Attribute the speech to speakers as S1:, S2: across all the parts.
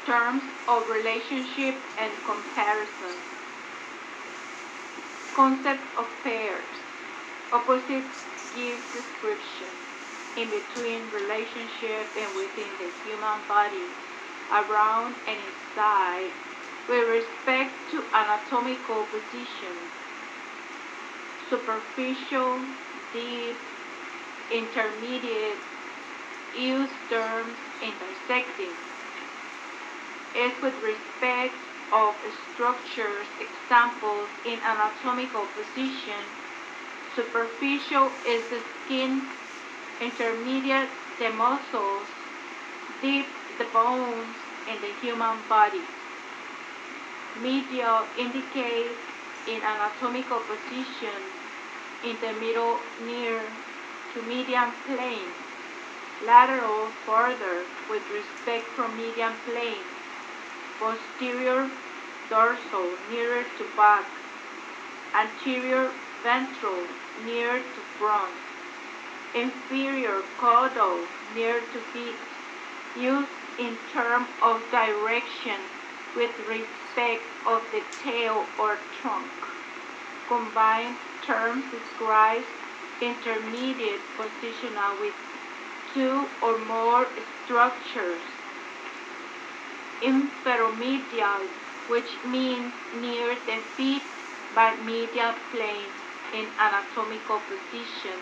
S1: Terms of relationship and comparison. Concept of pairs. Opposites give description in between relationship and within the human body, around and inside, with respect to anatomical position. Superficial, deep, intermediate, use terms intersecting. Is with respect of structures, examples in anatomical position. Superficial is the skin, intermediate the muscles, deep the bones in the human body. Medial indicates in anatomical position in the middle near to median plane. Lateral further with respect from median plane. Posterior dorsal nearer to back. Anterior ventral near to front. Inferior caudal near to feet. Used in terms of direction with respect of the tail or trunk. Combined terms describes intermediate positional with two or more structures. Inferomedial, which means near the feet by medial plane in anatomical position.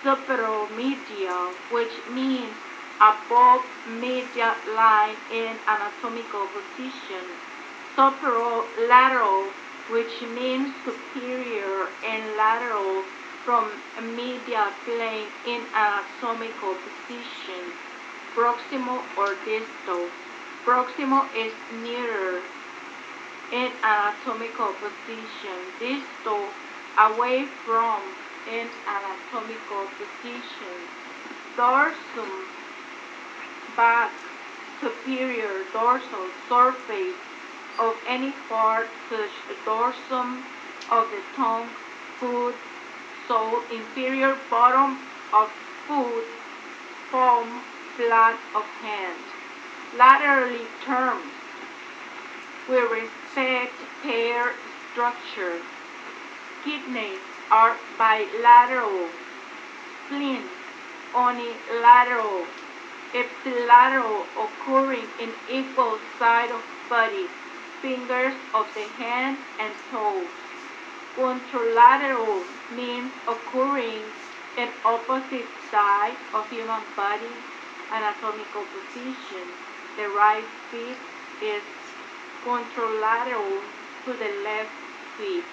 S1: Superomedial, which means above medial line in anatomical position. Superolateral, which means superior and lateral from medial plane in anatomical position. Proximal or distal. Proximal is nearer in anatomical position. Distal, away from in anatomical position. Dorsum, back, superior dorsal surface of any part such as dorsum of the tongue, foot, sole, inferior bottom of foot, palm, flat of hand. Laterally terms with respect pair structure. Kidneys are bilateral, spleen unilateral, ipsilateral occurring in equal side of body, fingers of the hand and toes. Contralateral means occurring in opposite side of human body, anatomical position. The right feet is contralateral to the left feet.